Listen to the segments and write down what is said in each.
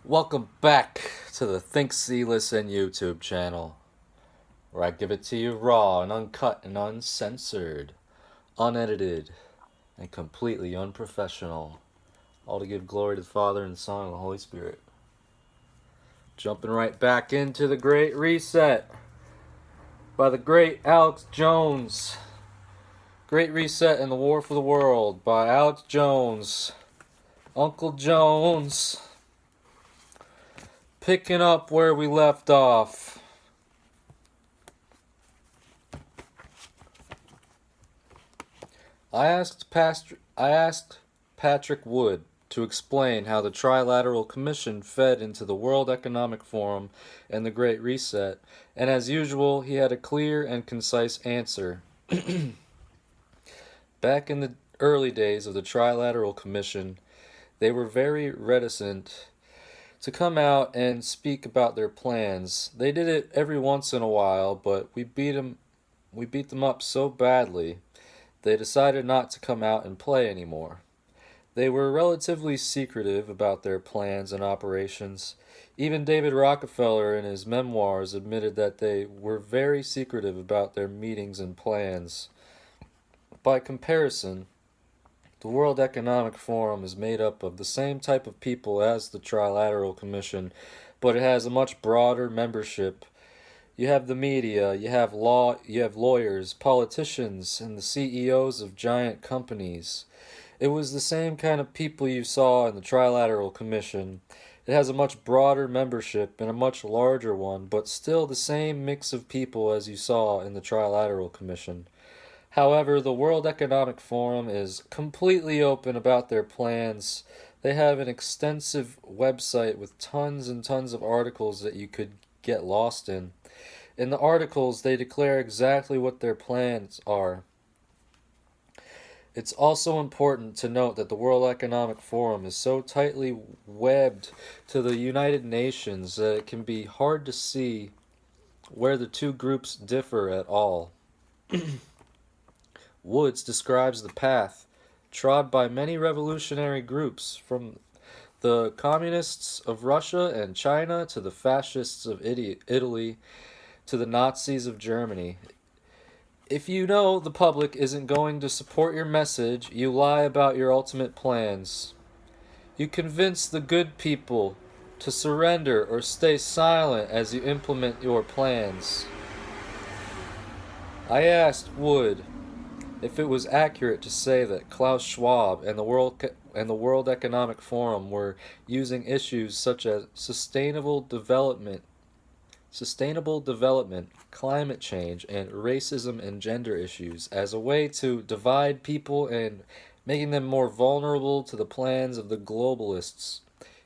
Welcome back to the Think, See, Listen YouTube channel, where I give it to you raw and uncut and uncensored, unedited, and completely unprofessional, all to give glory to the Father and the Son and the Holy Spirit. Jumping right back into The Great Reset by the great Alex Jones. Great Reset and the War for the World by Alex Jones. Uncle Jones. Picking up where we left off. I asked Patrick Wood to explain how the Trilateral Commission fed into the World Economic Forum and the Great Reset, and as usual, he had a clear and concise answer. Back in the early days of the Trilateral Commission, they were very reticent to come out and speak about their plans. They did it every once in a while, but we beat them up so badly, they decided not to come out and play anymore. They were relatively secretive about their plans and operations. Even David Rockefeller in his memoirs admitted that they were very secretive about their meetings and plans. By comparison, the World Economic Forum is made up of the same type of people as the Trilateral Commission, but it has a much broader membership. You have the media, you have lawyers, politicians, and the CEOs of giant companies. It was the same kind of people you saw in the Trilateral Commission. It has a much broader membership and a much larger one, but still the same mix of people as you saw in the Trilateral Commission. However, the World Economic Forum is completely open about their plans. They have an extensive website with tons and tons of articles that you could get lost in. In the articles, they declare exactly what their plans are. It's also important to note that the World Economic Forum is so tightly webbed to the United Nations that it can be hard to see where the two groups differ at all. Woods describes the path trod by many revolutionary groups, from the communists of Russia and China to the fascists of Italy to the Nazis of Germany. If you know the public isn't going to support your message, you lie about your ultimate plans. You convince the good people to surrender or stay silent as you implement your plans. I asked Wood if it was accurate to say that Klaus Schwab and the World Economic Forum were using issues such as sustainable development, climate change, and racism and gender issues as a way to divide people and making them more vulnerable to the plans of the globalists.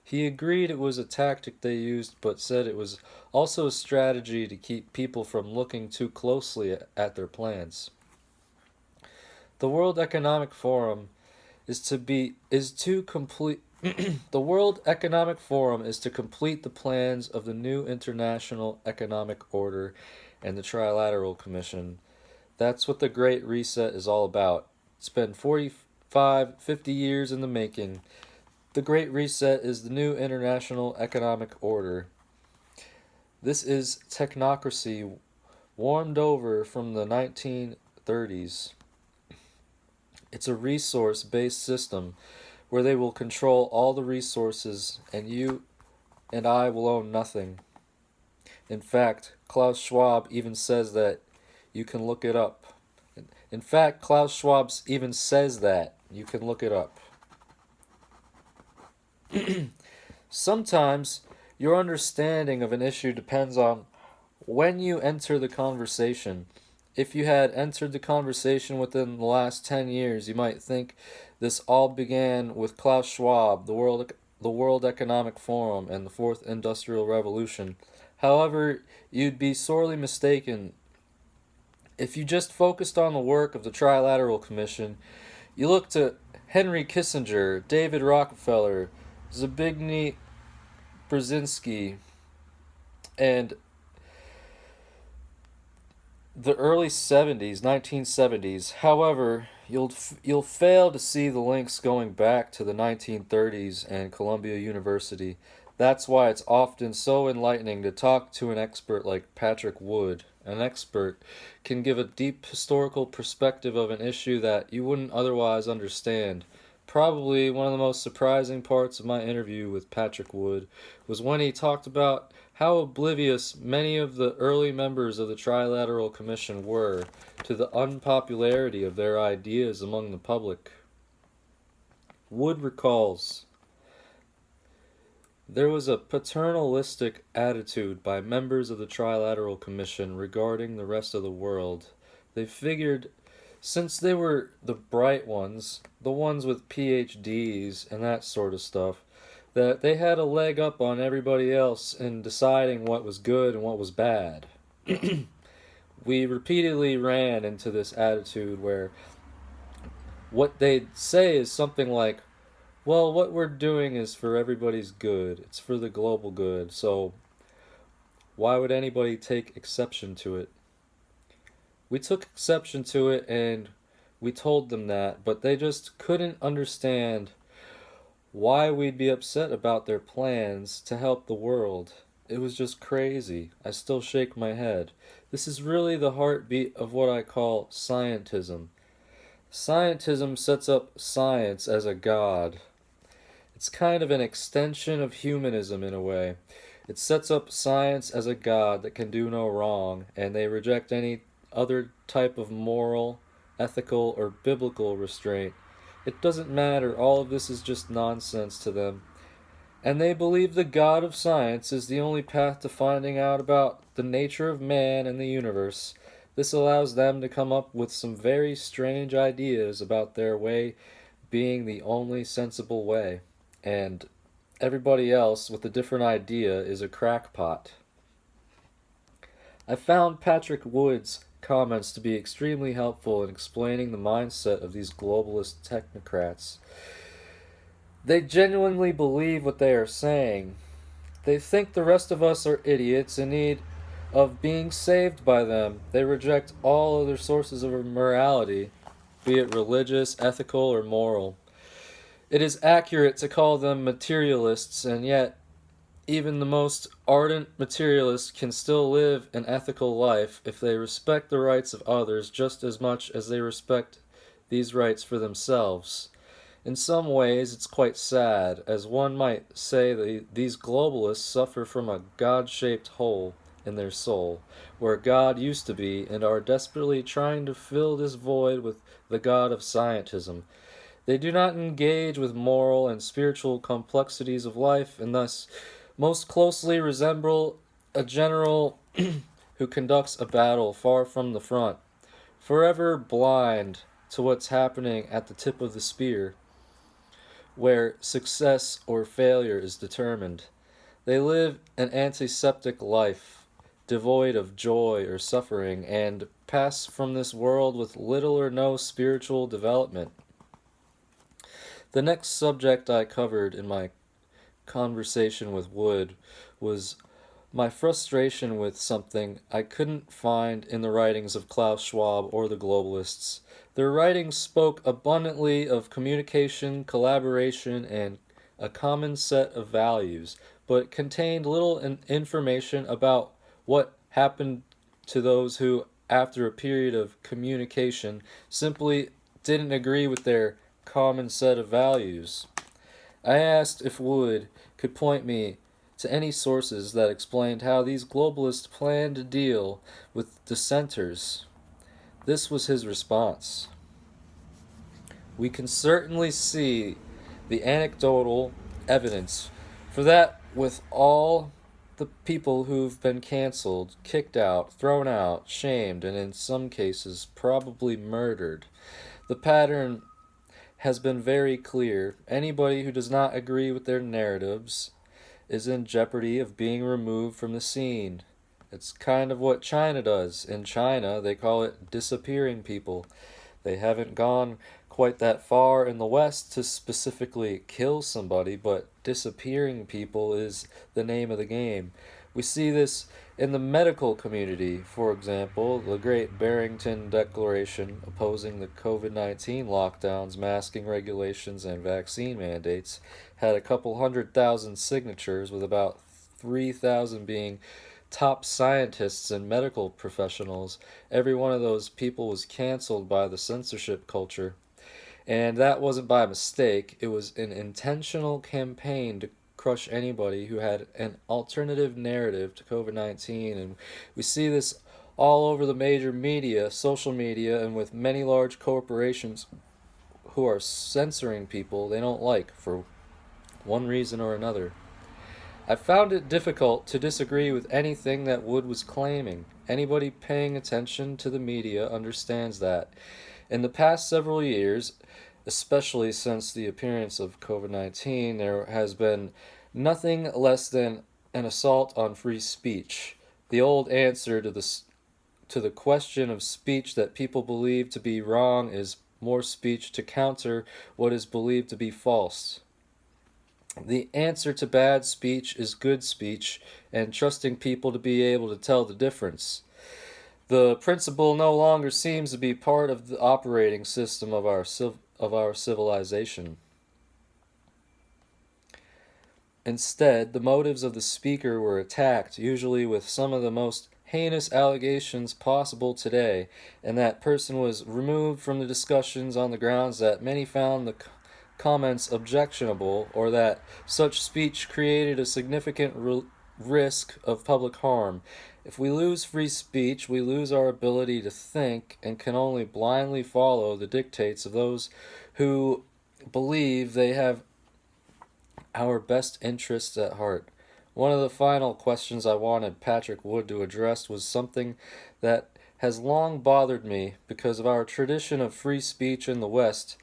He agreed it was a tactic they used, but said it was also a strategy to keep people from looking too closely at their plans. The World Economic Forum is to complete the World Economic Forum is to complete the plans of the new International Economic Order and the Trilateral Commission. That's what the Great Reset is all about. It's been 45, 50 years in the making. The Great Reset is the new International Economic Order. This is technocracy warmed over from the 1930s. It's a resource-based system where they will control all the resources and you and I will own nothing. In fact, Klaus Schwab even says that. You can look it up. In fact, Klaus Schwab even says that. You can look it up. Sometimes your understanding of an issue depends on when you enter the conversation. If you had entered the conversation within the last 10 years, you might think this all began with Klaus Schwab, the World Economic Forum, and the Fourth Industrial Revolution. However, you'd be sorely mistaken. If you just focused on the work of the Trilateral Commission, you look to Henry Kissinger, David Rockefeller, Zbigniew Brzezinski, and the early 1970s. However, you'll fail to see the links going back to the 1930s and Columbia University. That's why it's often so enlightening to talk to an expert like Patrick Wood. An expert can give a deep historical perspective of an issue that you wouldn't otherwise understand. Probably one of the most surprising parts of my interview with Patrick Wood was when he talked about how oblivious many of the early members of the Trilateral Commission were to the unpopularity of their ideas among the public. Wood recalls, there was a paternalistic attitude by members of the Trilateral Commission regarding the rest of the world. They figured, since they were the bright ones, the ones with PhDs and that sort of stuff, that they had a leg up on everybody else in deciding what was good and what was bad. We repeatedly ran into this attitude where what they'd say is something like, well, what we're doing is for everybody's good. It's for the global good. So why would anybody take exception to it? We took exception to it and we told them that, but they just couldn't understand why we'd be upset about their plans to help the world. It was just crazy. I still shake my head. This is really the heartbeat of what I call scientism. Scientism sets up science as a god. It's kind of an extension of humanism in a way. It sets up science as a god that can do no wrong, and they reject any other type of moral, ethical, or biblical restraint. It doesn't matter, all of this is just nonsense to them. And they believe the God of science is the only path to finding out about the nature of man and the universe. This allows them to come up with some very strange ideas about their way being the only sensible way. And everybody else with a different idea is a crackpot. I found Patrick Wood's comments to be extremely helpful in explaining the mindset of these globalist technocrats. They genuinely believe what they are saying. They think the rest of us are idiots in need of being saved by them. They reject all other sources of morality, be it religious, ethical, or moral. It is accurate to call them materialists, and yet even the most ardent materialist can still live an ethical life if they respect the rights of others just as much as they respect these rights for themselves. In some ways, it's quite sad, as one might say that these globalists suffer from a God-shaped hole in their soul, where God used to be, and are desperately trying to fill this void with the God of scientism. They do not engage with moral and spiritual complexities of life, and thus most closely resemble a general who conducts a battle far from the front, forever blind to what's happening at the tip of the spear, where success or failure is determined. They live an antiseptic life, devoid of joy or suffering, and pass from this world with little or no spiritual development. The next subject I covered in my conversation with Wood was my frustration with something I couldn't find in the writings of Klaus Schwab or the globalists. Their writings spoke abundantly of communication, collaboration, and a common set of values, but contained little information about what happened to those who, after a period of communication, simply didn't agree with their common set of values. I asked if Wood could point me to any sources that explained how these globalists plan to deal with dissenters. This was his response. We can certainly see the anecdotal evidence for that with all the people who've been canceled, kicked out, thrown out, shamed, and in some cases probably murdered. The pattern has been very clear. Anybody who does not agree with their narratives is in jeopardy of being removed from the scene. It's kind of what China does. In China, they call it disappearing people. They haven't gone quite that far in the West to specifically kill somebody, but disappearing people is the name of the game. We see this in the medical community. For example, the Great Barrington Declaration opposing the COVID-19 lockdowns, masking regulations, and vaccine mandates had a couple 100,000 signatures, with about 3,000 being top scientists and medical professionals. Every one of those people was canceled by the censorship culture. And that wasn't by mistake, it was an intentional campaign to crush anybody who had an alternative narrative to COVID 19. And we see this all over the major media, social media, and with many large corporations who are censoring people they don't like for one reason or another. I found it difficult to disagree with anything that Wood was claiming. Anybody paying attention to the media understands that. In the past several years, especially since the appearance of COVID 19, there has been nothing less than an assault on free speech. The old answer to the question of speech that people believe to be wrong is more speech to counter what is believed to be false. The answer to bad speech is good speech and trusting people to be able to tell the difference. The principle no longer seems to be part of the operating system of our civilization. Instead, the motives of the speaker were attacked, usually with some of the most heinous allegations possible today, and that person was removed from the discussions on the grounds that many found the comments objectionable, or that such speech created a significant risk of public harm. If we lose free speech, we lose our ability to think and can only blindly follow the dictates of those who believe they have our best interests at heart. One of the final questions I wanted Patrick Wood to address was something that has long bothered me because of our tradition of free speech in the West,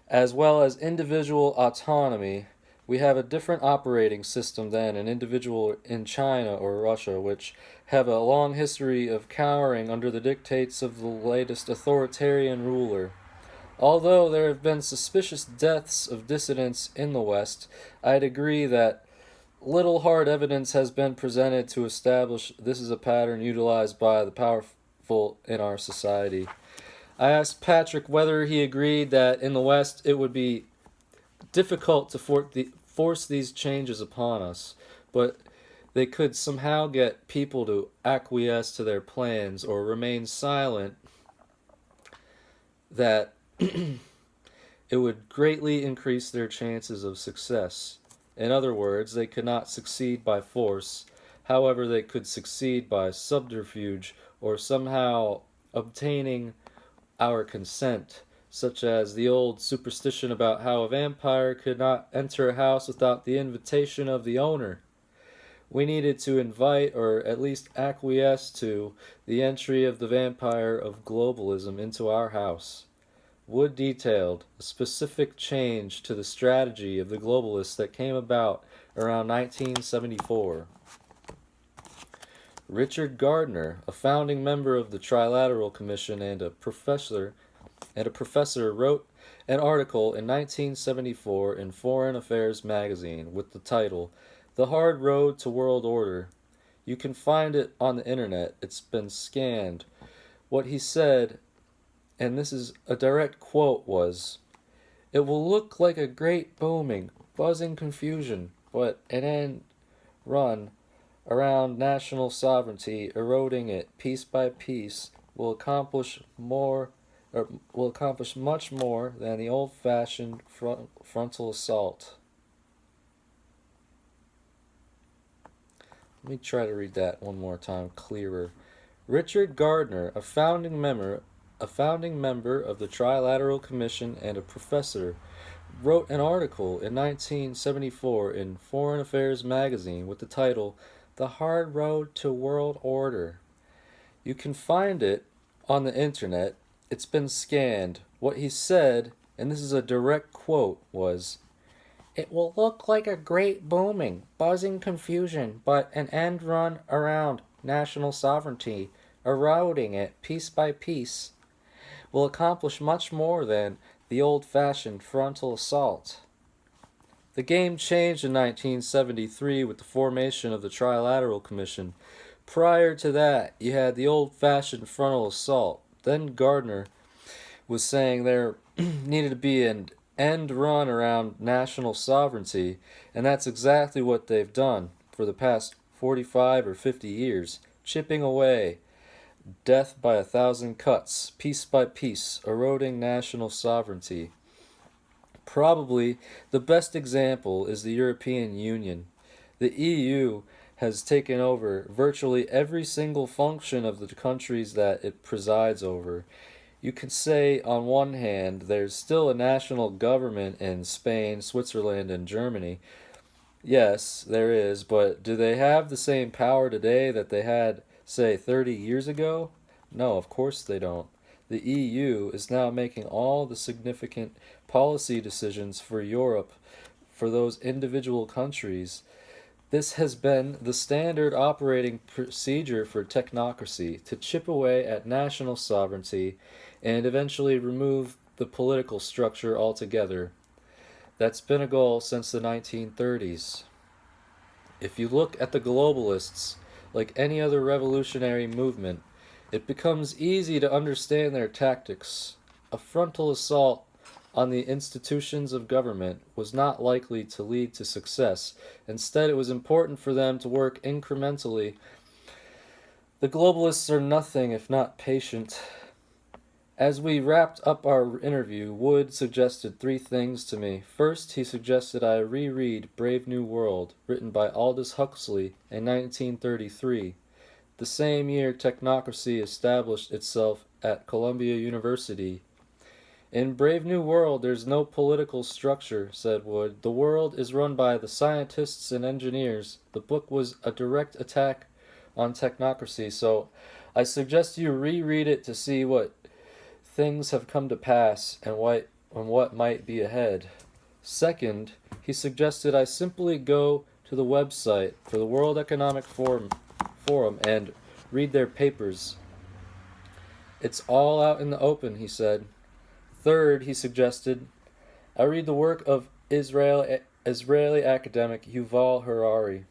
as well as individual autonomy. We have a different operating system than an individual in China or Russia, which have a long history of cowering under the dictates of the latest authoritarian ruler. Although there have been suspicious deaths of dissidents in the West, I'd agree that little hard evidence has been presented to establish this is a pattern utilized by the powerful in our society. I asked Patrick whether he agreed that in the West it would be difficult to force these changes upon us, but they could somehow get people to acquiesce to their plans or remain silent, that it would greatly increase their chances of success. In other words, they could not succeed by force, however, they could succeed by subterfuge or somehow obtaining our consent, such as the old superstition about how a vampire could not enter a house without the invitation of the owner. We needed to invite, or at least acquiesce to, the entry of the vampire of globalism into our house. Wood detailed a specific change to the strategy of the globalists that came about around 1974. Richard Gardner, a founding member of the Trilateral Commission and a professor, wrote an article in 1974 in Foreign Affairs magazine with the title "The Hard Road to World Order." You can find it on the internet. It's been scanned. What he said, and this is a direct quote, was, "It will look like a great booming, buzzing confusion, but an end run around national sovereignty, eroding it piece by piece, will accomplish much more than the old-fashioned frontal assault." Let me try to read that one more time clearer. Richard Gardner, a founding member of the Trilateral Commission and a professor, wrote an article in 1974 in Foreign Affairs magazine with the title "The Hard Road to World Order." You can find it on the internet. It's been scanned. What he said, and this is a direct quote, was, "It will look like a great booming, buzzing confusion, but an end run around national sovereignty, eroding it piece by piece, will accomplish much more than the old-fashioned frontal assault." The game changed in 1973 with the formation of the Trilateral Commission. Prior to that, you had the old-fashioned frontal assault. Then Gardner was saying there needed to be an end run around national sovereignty, and that's exactly what they've done for the past 45 or 50 years, chipping away, death by 1,000 cuts, piece by piece, eroding national sovereignty. Probably the best example is the European Union. The EU has taken over virtually every single function of the countries that it presides over. You can say, on one hand, there's still a national government in Spain, Switzerland, and Germany. Yes, there is, but do they have the same power today that they had, say, 30 years ago? No, of course they don't. The EU is now making all the significant policy decisions for Europe, for those individual countries. This has been the standard operating procedure for technocracy to chip away at national sovereignty and eventually remove the political structure altogether. That's been a goal since the 1930s. If you look at the globalists, like any other revolutionary movement, it becomes easy to understand their tactics. A frontal assault on the institutions of government was not likely to lead to success. Instead, it was important for them to work incrementally. The globalists are nothing if not patient. As we wrapped up our interview, Wood suggested three things to me. First, he suggested I reread Brave New World, written by Aldous Huxley in 1933, the same year technocracy established itself at Columbia University. In Brave New World, there's no political structure, said Wood. The world is run by the scientists and engineers. The book was a direct attack on technocracy, so I suggest you reread it to see what things have come to pass and what might be ahead. Second, he suggested I simply go to the website for the World Economic Forum and read their papers. It's all out in the open, he said. Third, he suggested I read the work of Israeli academic Yuval Harari.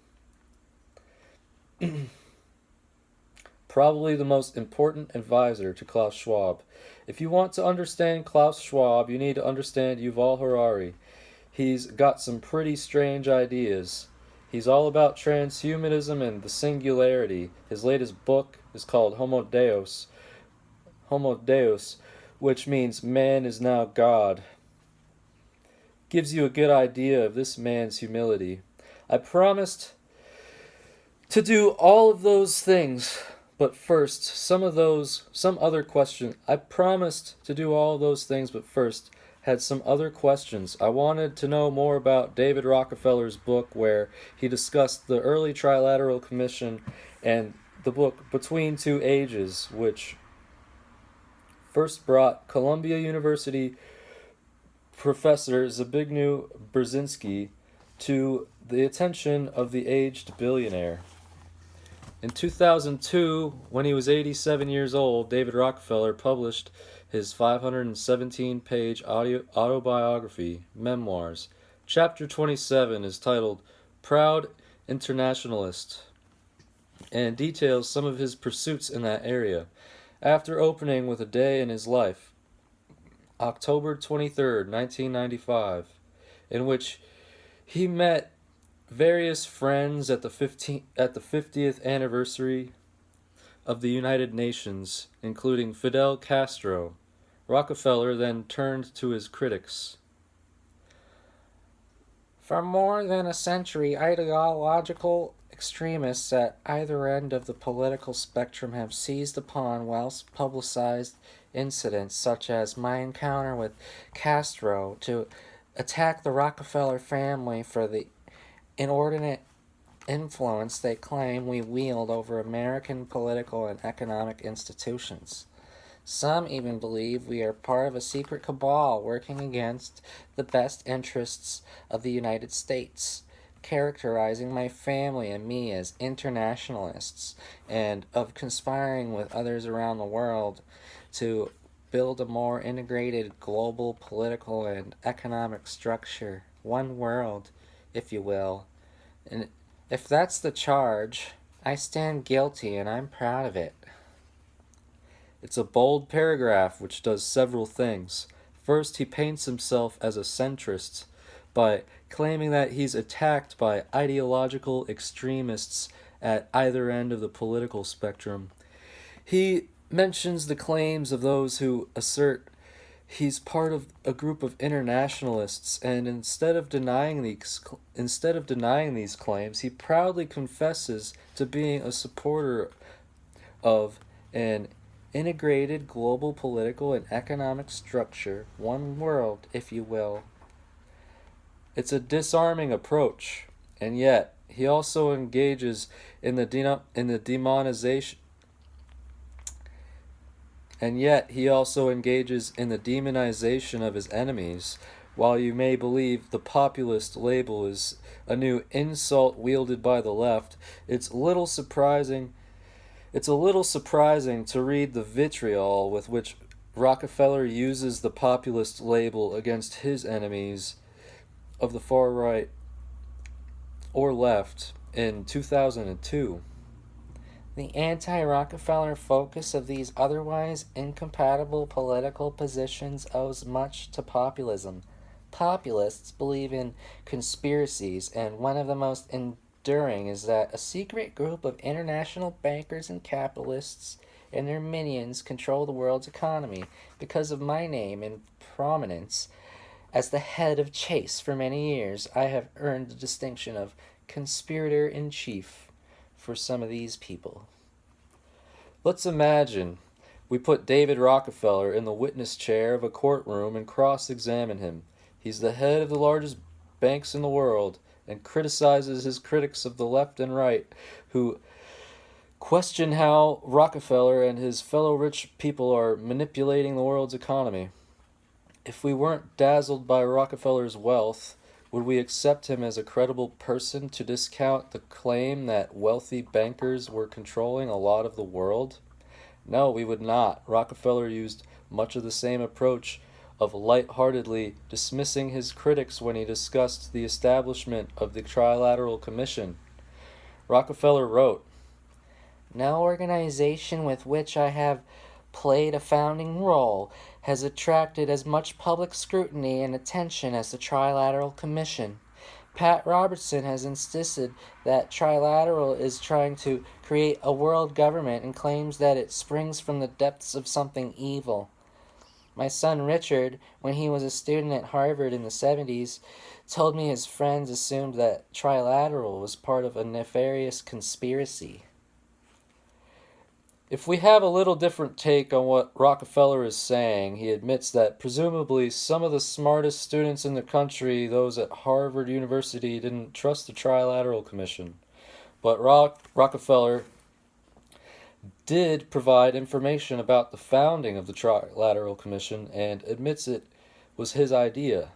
Probably the most important advisor to Klaus Schwab. If you want to understand Klaus Schwab, you need to understand Yuval Harari. He's got some pretty strange ideas. He's all about transhumanism and the singularity. His latest book is called Homo Deus, which means man is now God. Gives you a good idea of this man's humility. I promised to do all of those things, but first, some other question. I promised to do all those things, but first, had some other questions. I wanted to know more about David Rockefeller's book where he discussed the early Trilateral Commission and the book Between Two Ages, which first brought Columbia University professor Zbigniew Brzezinski to the attention of the aged billionaire. In 2002, when he was 87 years old, David Rockefeller published his 517-page autobiography, Memoirs. Chapter 27 is titled Proud Internationalist and details some of his pursuits in that area. After opening with a day in his life, October 23rd, 1995, in which he met various friends at the 50th anniversary of the United Nations, including Fidel Castro. Rockefeller then turned to his critics. For more than a century, ideological extremists at either end of the political spectrum have seized upon well-publicized incidents such as my encounter with Castro to attack the Rockefeller family for the inordinate influence they claim we wield over American political and economic institutions. Some even believe we are part of a secret cabal working against the best interests of the United States, characterizing my family and me as internationalists, and of conspiring with others around the world to build a more integrated global political and economic structure, one world, if you will. And if that's the charge, I stand guilty and I'm proud of it. It's a bold paragraph which does several things. First, he paints himself as a centrist by claiming that he's attacked by ideological extremists at either end of the political spectrum. He mentions the claims of those who assert he's part of a group of internationalists, and instead of denying these claims, he proudly confesses to being a supporter of an integrated global political and economic structure, one world, if you will. It's a disarming approach, and yet he also engages in the demonization. And yet he also engages in the demonization of his enemies. While you may believe the populist label is a new insult wielded by the left, it's a little surprising to read the vitriol with which Rockefeller uses the populist label against his enemies of the far right or left in 2002. The anti-Rockefeller focus of these otherwise incompatible political positions owes much to populism. Populists believe in conspiracies, and one of the most enduring is that a secret group of international bankers and capitalists and their minions control the world's economy. Because of my name and prominence as the head of Chase for many years, I have earned the distinction of conspirator-in-chief for some of these people. Let's imagine we put David Rockefeller in the witness chair of a courtroom and cross-examine him. He's the head of the largest banks in the world and criticizes his critics of the left and right who question how Rockefeller and his fellow rich people are manipulating the world's economy. If we weren't dazzled by Rockefeller's wealth, would we accept him as a credible person to discount the claim that wealthy bankers were controlling a lot of the world? No, we would not. Rockefeller used much of the same approach of lightheartedly dismissing his critics when he discussed the establishment of the Trilateral Commission. Rockefeller wrote, "No organization with which I have played a founding role has attracted as much public scrutiny and attention as the Trilateral Commission. Pat Robertson has insisted that Trilateral is trying to create a world government and claims that it springs from the depths of something evil. My son Richard, when he was a student at Harvard in the 70s, told me his friends assumed that Trilateral was part of a nefarious conspiracy." If we have a little different take on what Rockefeller is saying, he admits that presumably some of the smartest students in the country, those at Harvard University, didn't trust the Trilateral Commission. But Rockefeller did provide information about the founding of the Trilateral Commission and admits it was his idea.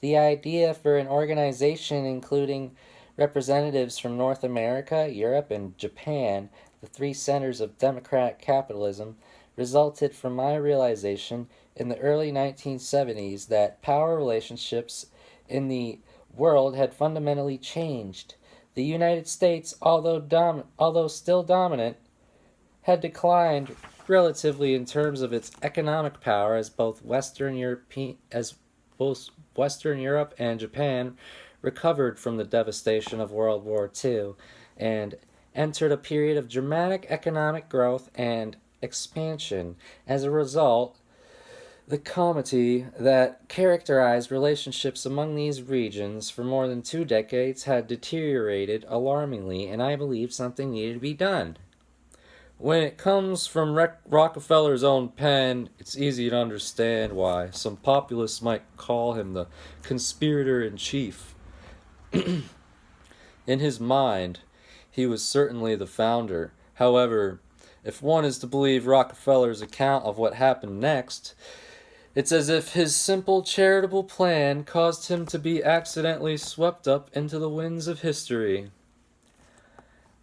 The idea for an organization including representatives from North America, Europe, and Japan, the three centers of democratic capitalism, resulted from my realization in the early 1970s that power relationships in the world had fundamentally changed. The United States, although still dominant, had declined relatively in terms of its economic power as both Western Europe and Japan recovered from the devastation of World War II and entered a period of dramatic economic growth and expansion. As a result, the comity that characterized relationships among these regions for more than 2 decades had deteriorated alarmingly, and I believe something needed to be done. When it comes from Rockefeller's own pen, it's easy to understand why some populists might call him the conspirator-in-chief. In his mind, he was certainly the founder. However, if one is to believe Rockefeller's account of what happened next, it's as if his simple charitable plan caused him to be accidentally swept up into the winds of history.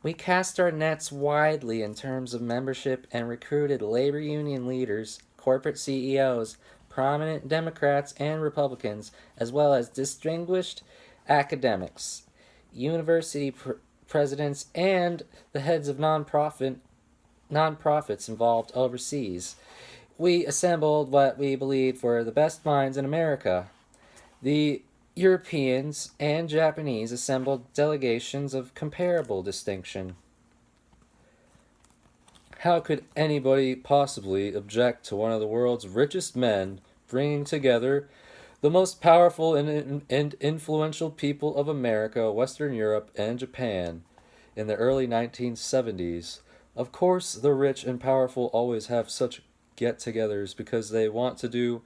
We cast our nets widely in terms of membership and recruited labor union leaders, corporate CEOs, prominent Democrats and Republicans, as well as distinguished academics, university presidents, and the heads of nonprofits involved overseas. we assembled what we believed were the best minds in America. The Europeans and Japanese assembled delegations of comparable distinction. How could anybody possibly object to one of the world's richest men bringing together the most powerful and influential people of America, Western Europe, and Japan in the early 1970s? Of course, the rich and powerful always have such get togethers because they want to do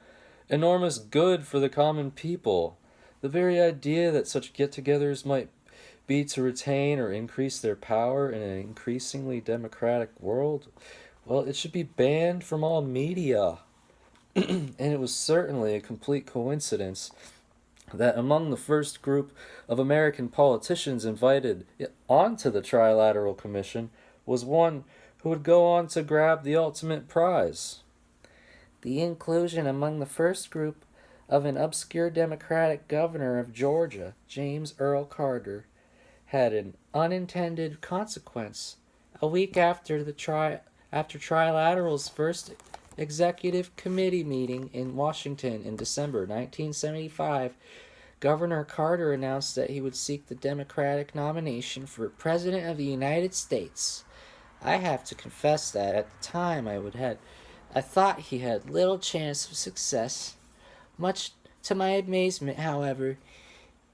enormous good for the common people. The very idea that such get togethers might be to retain or increase their power in an increasingly democratic world, well, it should be banned from all media. And it was certainly a complete coincidence that among the first group of American politicians invited onto the Trilateral Commission was one who would go on to grab the ultimate prize. The inclusion among the first group of an obscure Democratic governor of Georgia, James Earl Carter, had an unintended consequence. A week after Trilateral's first executive committee meeting in Washington in December 1975, Governor Carter announced that he would seek the Democratic nomination for President of the United States. I have to confess that at the time I thought he had little chance of success. Much to my amazement, however,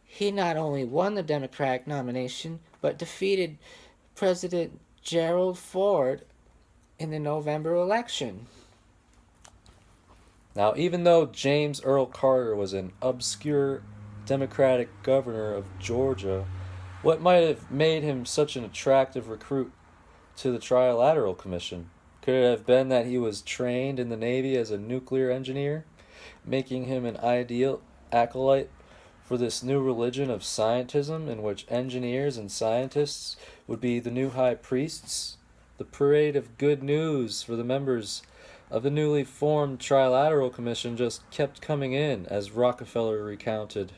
he not only won the Democratic nomination, but defeated President Gerald Ford in the November election. Now, even though James Earl Carter was an obscure Democratic governor of Georgia, what might have made him such an attractive recruit to the Trilateral Commission? Could it have been that he was trained in the Navy as a nuclear engineer, making him an ideal acolyte for this new religion of scientism in which engineers and scientists would be the new high priests? The parade of good news for the members of the newly formed Trilateral Commission just kept coming in, as Rockefeller recounted.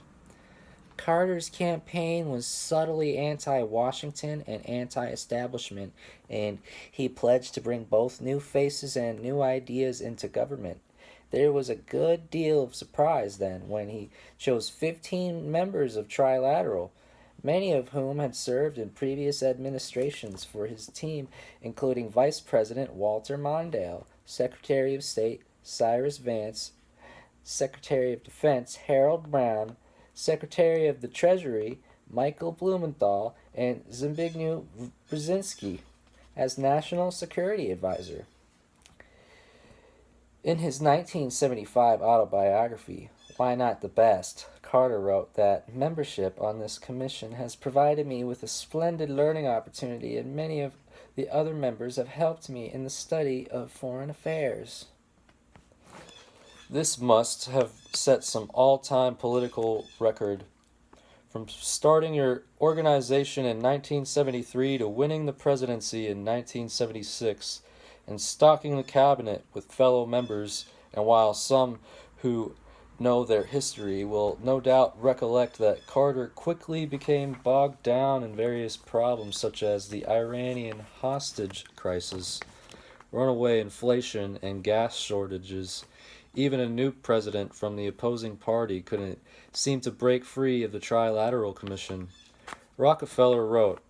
Carter's campaign was subtly anti-Washington and anti-establishment, and he pledged to bring both new faces and new ideas into government. There was a good deal of surprise then when he chose 15 members of Trilateral, many of whom had served in previous administrations for his team, including Vice President Walter Mondale, Secretary of State Cyrus Vance, Secretary of Defense Harold Brown, Secretary of the Treasury Michael Blumenthal, and Zbigniew Brzezinski as National Security Advisor. In his 1975 autobiography, Why Not the Best?, Carter wrote that membership on this commission has provided me with a splendid learning opportunity, and many of the other members have helped me in the study of foreign affairs. This must have set some all-time political record. From starting your organization in 1973 to winning the presidency in 1976 and stocking the cabinet with fellow members, and while some who know their history will no doubt recollect that Carter quickly became bogged down in various problems such as the Iranian hostage crisis, runaway inflation, and gas shortages, even a new president from the opposing party couldn't seem to break free of the Trilateral Commission. Rockefeller wrote,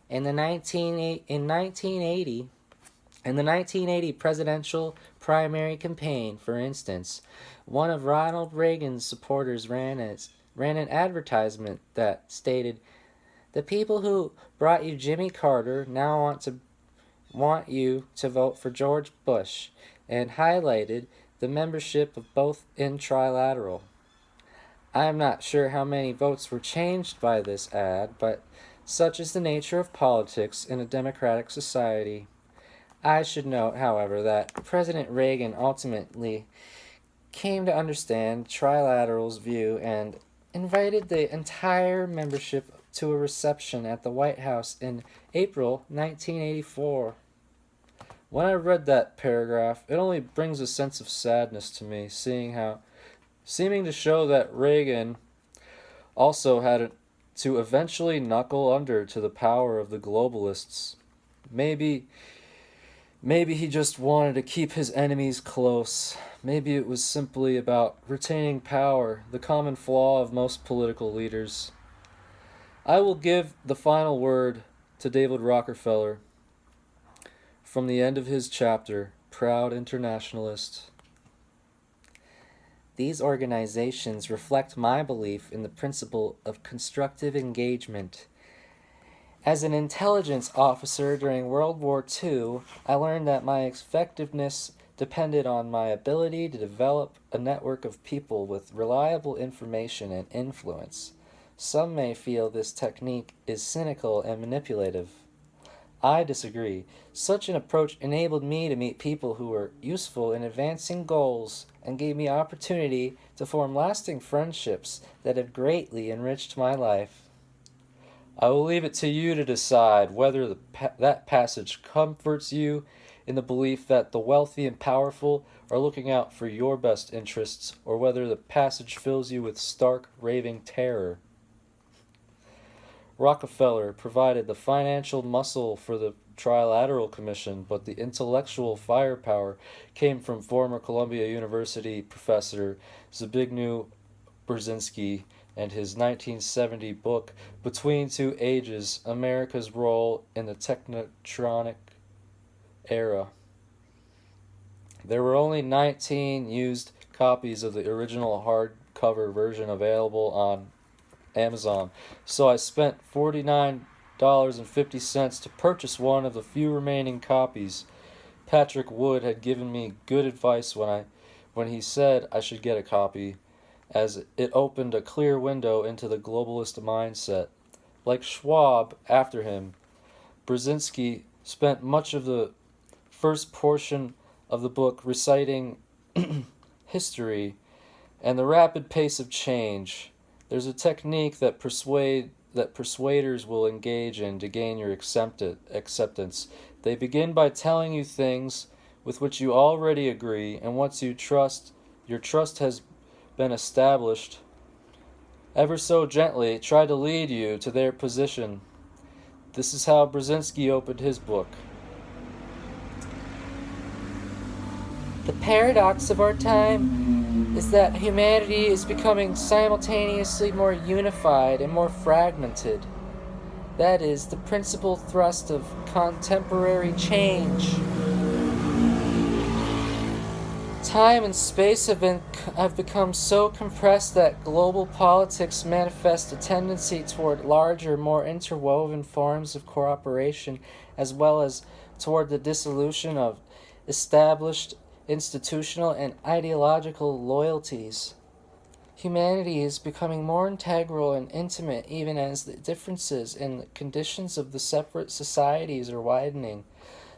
In the 1980 presidential primary campaign, for instance, one of Ronald Reagan's supporters ran an advertisement that stated, "The people who brought you Jimmy Carter now want you to vote for George Bush," and highlighted the membership of both in Trilateral. I am not sure how many votes were changed by this ad, but such is the nature of politics in a democratic society. I should note, however, that President Reagan ultimately came to understand Trilateral's view and invited the entire membership to a reception at the White House in April 1984. When I read that paragraph, it only brings a sense of sadness to me, seeming to show that Reagan also had to eventually knuckle under to the power of the globalists. Maybe Maybe he just wanted to keep his enemies close. Maybe it was simply about retaining power, the common flaw of most political leaders. I will give the final word to David Rockefeller from the end of his chapter, Proud Internationalist. These organizations reflect my belief in the principle of constructive engagement. As an intelligence officer during World War II, I learned that my effectiveness depended on my ability to develop a network of people with reliable information and influence. Some may feel this technique is cynical and manipulative. I disagree. Such an approach enabled me to meet people who were useful in advancing goals and gave me opportunity to form lasting friendships that have greatly enriched my life. I will leave it to you to decide whether that passage comforts you in the belief that the wealthy and powerful are looking out for your best interests, or whether the passage fills you with stark, raving terror. Rockefeller provided the financial muscle for the Trilateral Commission, but the intellectual firepower came from former Columbia University professor Zbigniew Brzezinski and his 1970 book, Between Two Ages, America's Role in the Technotronic Era. There were only 19 used copies of the original hardcover version available on Amazon, so I spent $49.50 to purchase one of the few remaining copies. Patrick Wood had given me good advice when he said I should get a copy, as it opened a clear window into the globalist mindset. Like Schwab after him, Brzezinski spent much of the first portion of the book reciting history and the rapid pace of change. There's a technique that persuaders will engage in to gain your acceptance. They begin by telling you things with which you already agree, and once your trust has been established, ever so gently try to lead you to their position. This is how Brzezinski opened his book. The paradox of our time is that humanity is becoming simultaneously more unified and more fragmented. That is the principal thrust of contemporary change. Time and space have become so compressed that global politics manifest a tendency toward larger, more interwoven forms of cooperation, as well as toward the dissolution of established institutional and ideological loyalties. Humanity is becoming more integral and intimate even as the differences and the conditions of the separate societies are widening.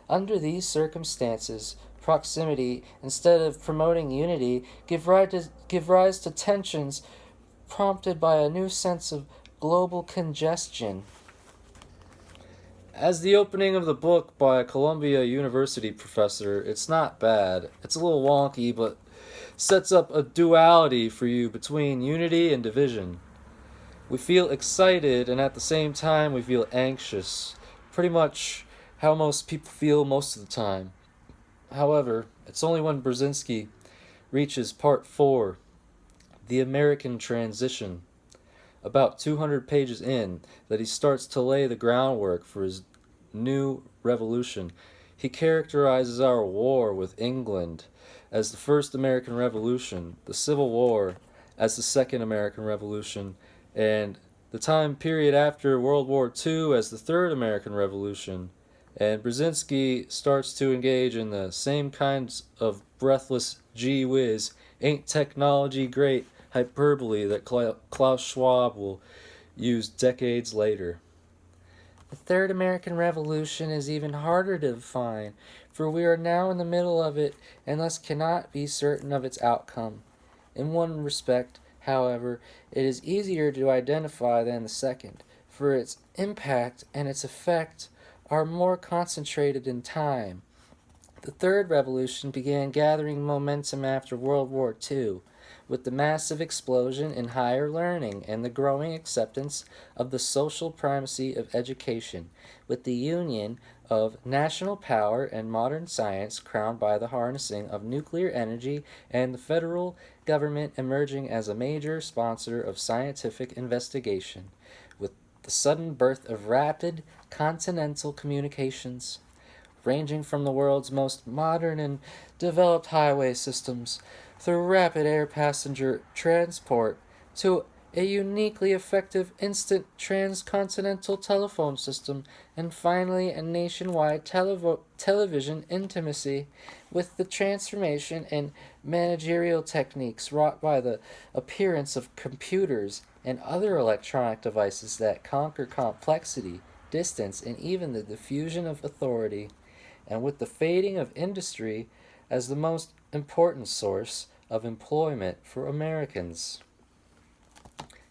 Under these circumstances, proximity, instead of promoting unity, give rise to tensions prompted by a new sense of global congestion. As the opening of the book by a Columbia University professor, it's not bad. It's a little wonky, but sets up a duality for you between unity and division. We feel excited, and at the same time we feel anxious. Pretty much how most people feel most of the time. However, it's only when Brzezinski reaches part 4, The American Transition, about 200 pages in, that he starts to lay the groundwork for his new revolution. He characterizes our war with England as the First American Revolution, the Civil War as the Second American Revolution, and the time period after World War II as the Third American Revolution. And Brzezinski starts to engage in the same kinds of breathless gee whiz, ain't technology great hyperbole that Klaus Schwab will use decades later. The Third American Revolution is even harder to define, for we are now in the middle of it and thus cannot be certain of its outcome. In one respect, however, it is easier to identify than the second, for its impact and its effect are more concentrated in time. The Third Revolution began gathering momentum after World War II. with the massive explosion in higher learning and the growing acceptance of the social primacy of education, with the union of national power and modern science crowned by the harnessing of nuclear energy and the federal government emerging as a major sponsor of scientific investigation, with the sudden birth of rapid continental communications, ranging from the world's most modern and developed highway systems through rapid air passenger transport to a uniquely effective instant transcontinental telephone system, and finally a nationwide television intimacy, with the transformation in managerial techniques wrought by the appearance of computers and other electronic devices that conquer complexity, distance, and even the diffusion of authority, and with the fading of industry as the most important source of employment for Americans.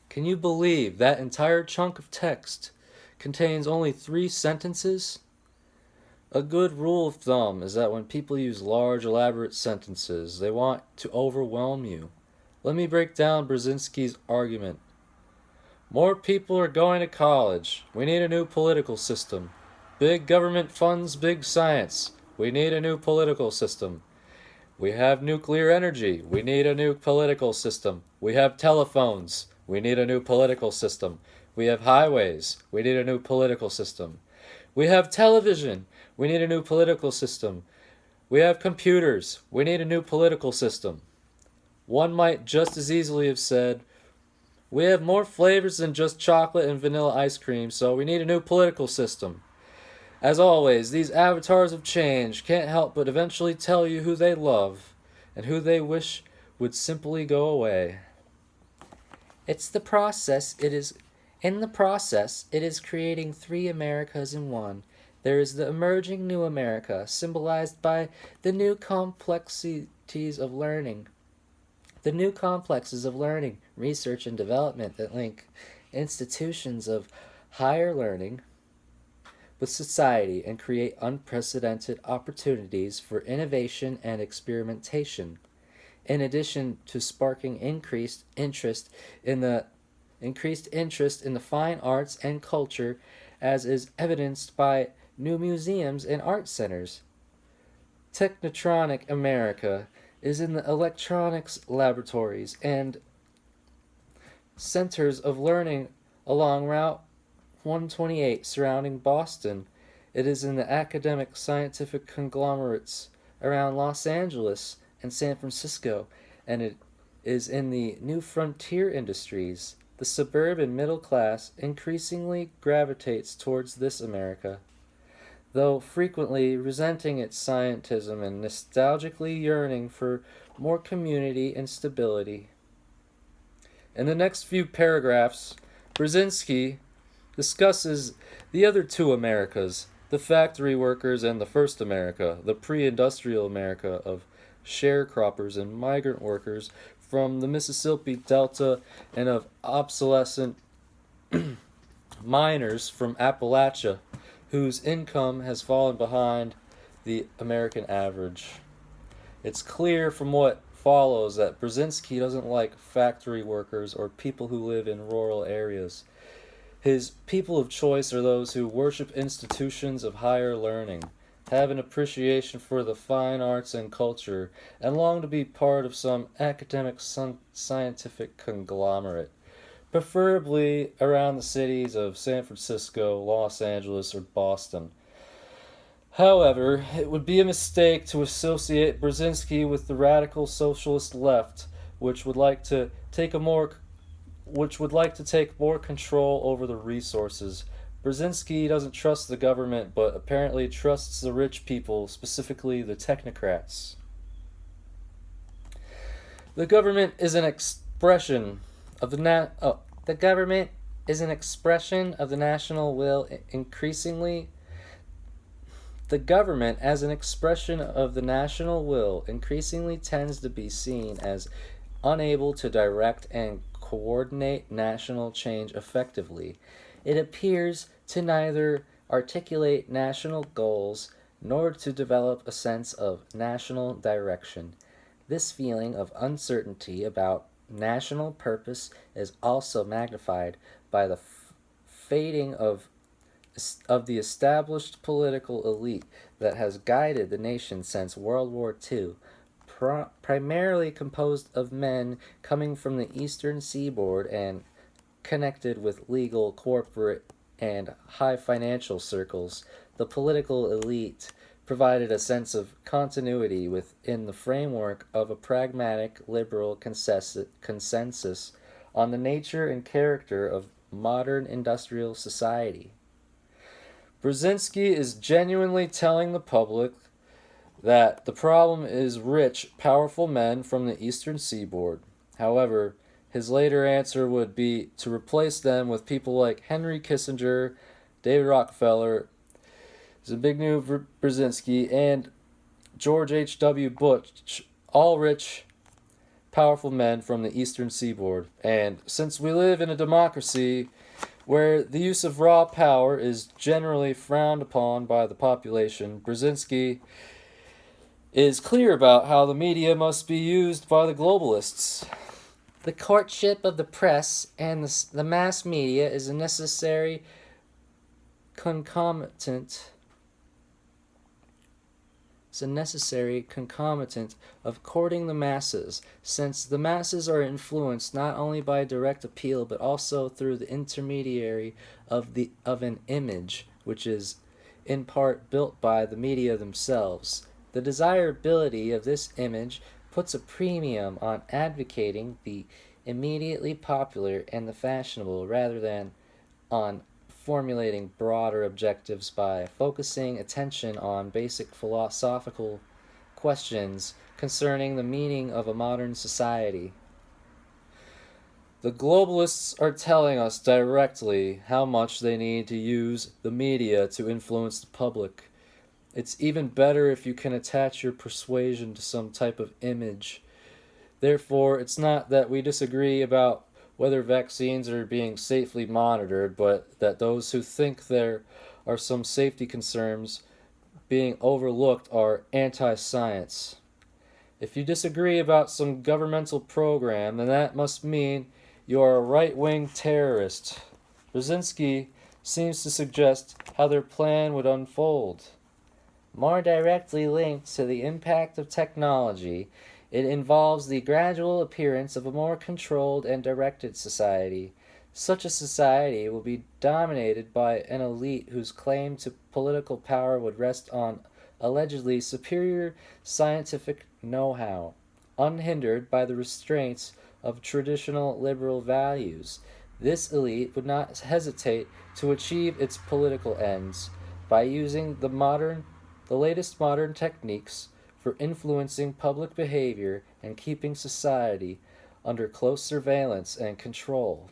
Can you believe that entire chunk of text contains only 3 sentences? A good rule of thumb is that when people use large, elaborate sentences, they want to overwhelm you. Let me break down Brzezinski's argument. More people are going to college. We need a new political system. Big government funds big science. We need a new political system. We have nuclear energy. We need a new political system. We have telephones. We need a new political system. We have highways. We need a new political system. We have television. We need a new political system. We have computers. We need a new political system. One might just as easily have said, we have more flavors than just chocolate and vanilla ice cream, so we need a new political system. As always, these avatars of change can't help but eventually tell you who they love and who they wish would simply go away. It's the process. In the process, it is creating 3 Americas in one. There is the emerging new America, symbolized by the new complexities of learning. The new complexes of learning, research, and development that link institutions of higher learning with society and create unprecedented opportunities for innovation and experimentation, in addition to sparking increased interest in the fine arts and culture, as is evidenced by new museums and art centers. Technotronic America is in the electronics laboratories and centers of learning along Route 128 surrounding Boston. It is in the academic scientific conglomerates around Los Angeles and San Francisco, and it is in the new frontier industries. The suburban middle class increasingly gravitates towards this America, though frequently resenting its scientism and nostalgically yearning for more community and stability. In the next few paragraphs, Brzezinski discusses the other 2 Americas, the factory workers and the first America, the pre-industrial America of sharecroppers and migrant workers from the Mississippi Delta and of obsolescent miners from Appalachia, whose income has fallen behind the American average. It's clear from what follows that Brzezinski doesn't like factory workers or people who live in rural areas. His people of choice are those who worship institutions of higher learning, have an appreciation for the fine arts and culture, and long to be part of some academic scientific conglomerate, preferably around the cities of San Francisco, Los Angeles, or Boston. However, it would be a mistake to associate Brzezinski with the radical socialist left, which would like to take more control over the resources. Brzezinski doesn't trust the government, but apparently trusts the rich people, specifically the technocrats. The government is an expression of the national will increasingly. The government, as an expression of the national will, increasingly tends to be seen as unable to direct and coordinate national change effectively. It appears to neither articulate national goals nor to develop a sense of national direction. This feeling of uncertainty about national purpose is also magnified by the fading of the established political elite that has guided the nation since World War II, primarily composed of men coming from the eastern seaboard and connected with legal, corporate, and high financial circles. The political elite provided a sense of continuity within the framework of a pragmatic liberal consensus on the nature and character of modern industrial society. Brzezinski is genuinely telling the public that the problem is rich, powerful men from the eastern seaboard. However, his later answer would be to replace them with people like Henry Kissinger, David Rockefeller, Zbigniew Brzezinski, and George H.W. Bush, all rich, powerful men from the eastern seaboard. And since we live in a democracy where the use of raw power is generally frowned upon by the population, Brzezinski is clear about how the media must be used by the globalists. The courtship of the press and the mass media is a necessary concomitant. It's a necessary concomitant of courting the masses, since the masses are influenced not only by direct appeal but also through the intermediary of an image, which is in part built by the media themselves. The desirability of this image puts a premium on advocating the immediately popular and the fashionable rather than on formulating broader objectives by focusing attention on basic philosophical questions concerning the meaning of a modern society. The globalists are telling us directly how much they need to use the media to influence the public. It's even better if you can attach your persuasion to some type of image. Therefore, it's not that we disagree about whether vaccines are being safely monitored, but that those who think there are some safety concerns being overlooked are anti-science. If you disagree about some governmental program, then that must mean you are a right-wing terrorist. Brzezinski seems to suggest how their plan would unfold. More directly linked to the impact of technology, it involves the gradual appearance of a more controlled and directed society. Such a society will be dominated by an elite whose claim to political power would rest on allegedly superior scientific know-how, unhindered by the restraints of traditional liberal values. This elite would not hesitate to achieve its political ends by using the latest modern techniques for influencing public behavior and keeping society under close surveillance and control.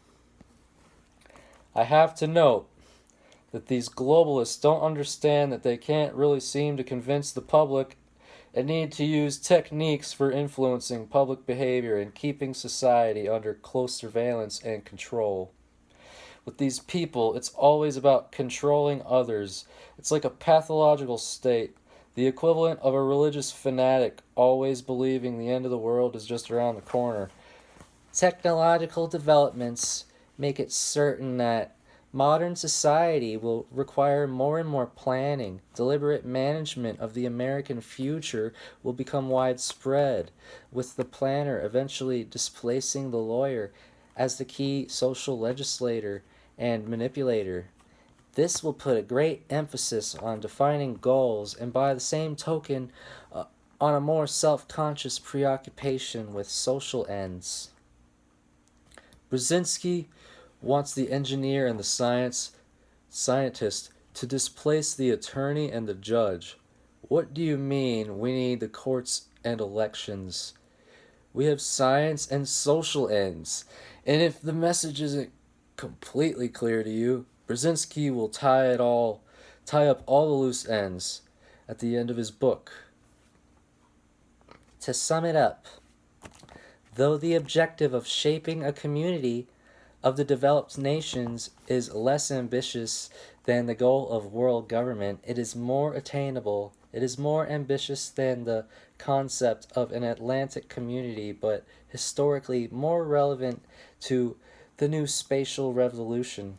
I have to note that these globalists don't understand that they can't really seem to convince the public and need to use techniques for influencing public behavior and keeping society under close surveillance and control. With these people, it's always about controlling others. It's like a pathological state, the equivalent of a religious fanatic always believing the end of the world is just around the corner. Technological developments make it certain that modern society will require more and more planning. Deliberate management of the American future will become widespread, with the planner eventually displacing the lawyer as the key social legislator and manipulator. This will put a great emphasis on defining goals and, by the same token, on a more self-conscious preoccupation with social ends. Brzezinski wants the engineer and the scientist to displace the attorney and the judge. What do you mean we need the courts and elections? We have science and social ends, and if the message isn't completely clear to you, Brzezinski will tie up all the loose ends at the end of his book. To sum it up, though the objective of shaping a community of the developed nations is less ambitious than the goal of world government, it is more attainable It is more ambitious than the concept of an Atlantic community, but historically more relevant to the new spatial revolution.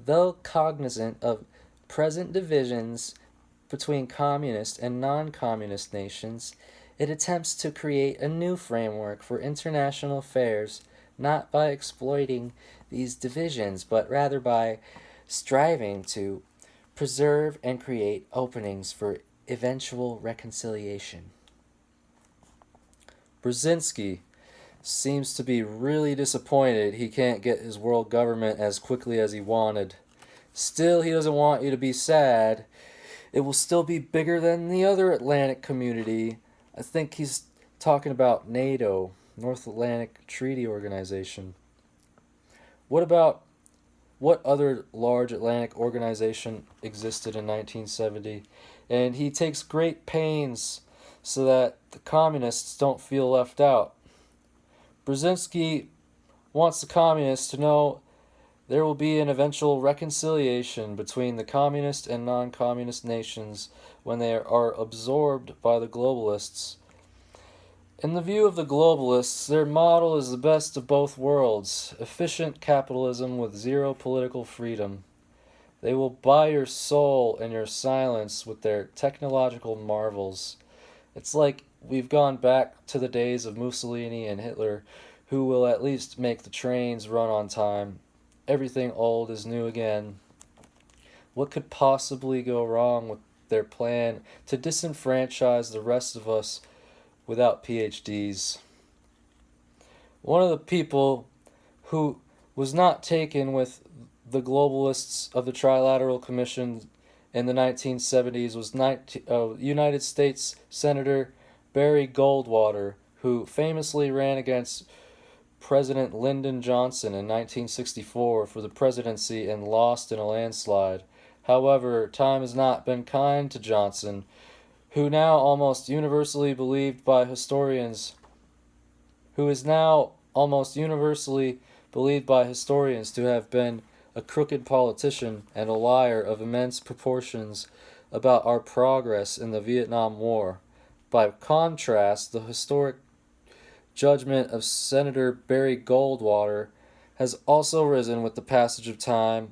Though cognizant of present divisions between communist and non communist nations, it attempts to create a new framework for international affairs, not by exploiting these divisions, but rather by striving to preserve and create openings for eventual reconciliation. Brzezinski seems to be really disappointed he can't get his world government as quickly as he wanted. Still, he doesn't want you to be sad. It will still be bigger than the other Atlantic community. I think he's talking about NATO, North Atlantic Treaty Organization. What other large Atlantic organization existed in 1970? And he takes great pains so that the communists don't feel left out. Brzezinski wants the communists to know there will be an eventual reconciliation between the communist and non-communist nations when they are absorbed by the globalists. In the view of the globalists, their model is the best of both worlds, efficient capitalism with zero political freedom. They will buy your soul and your silence with their technological marvels. It's like we've gone back to the days of Mussolini and Hitler, who will at least make the trains run on time. Everything old is new again. What could possibly go wrong with their plan to disenfranchise the rest of us without PhDs? One of the people who was not taken with the globalists of the Trilateral Commission in the 1970s was United States Senator Barry Goldwater, who famously ran against President Lyndon Johnson in 1964 for the presidency and lost in a landslide. However, time has not been kind to Johnson, who is now almost universally believed by historians to have been a crooked politician and a liar of immense proportions about our progress in the Vietnam War. By contrast, the historic judgment of Senator Barry Goldwater has also risen with the passage of time,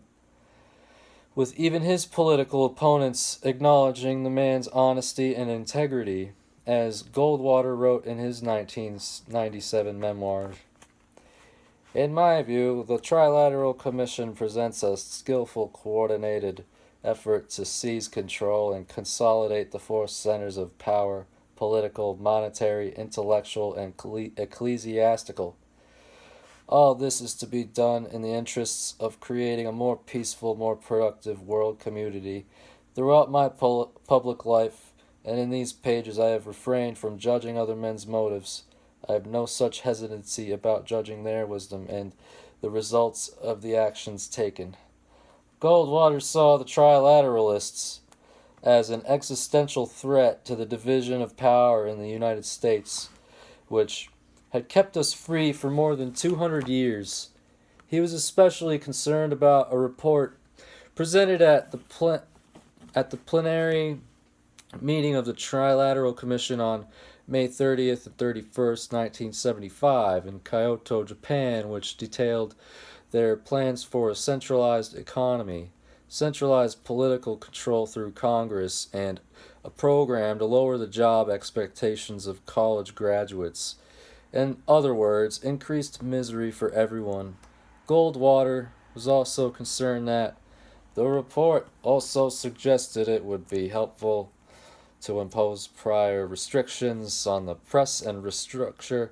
with even his political opponents acknowledging the man's honesty and integrity, as Goldwater wrote in his 1997 memoirs. In my view, the Trilateral Commission presents a skillful, coordinated effort to seize control and consolidate the four centers of power: political, monetary, intellectual, and ecclesiastical. All this is to be done in the interests of creating a more peaceful, more productive world community. Throughout my public life, and in these pages, I have refrained from judging other men's motives. I have no such hesitancy about judging their wisdom and the results of the actions taken. Goldwater saw the Trilateralists as an existential threat to the division of power in the United States, which had kept us free for more than 200 years. He was especially concerned about a report presented at the plenary meeting of the Trilateral Commission on May 30th and 31st, 1975, in Kyoto, Japan, which detailed their plans for a centralized economy, centralized political control through Congress, and a program to lower the job expectations of college graduates. In other words, increased misery for everyone. Goldwater was also concerned that the report also suggested it would be helpful to impose prior restrictions on the press and restructure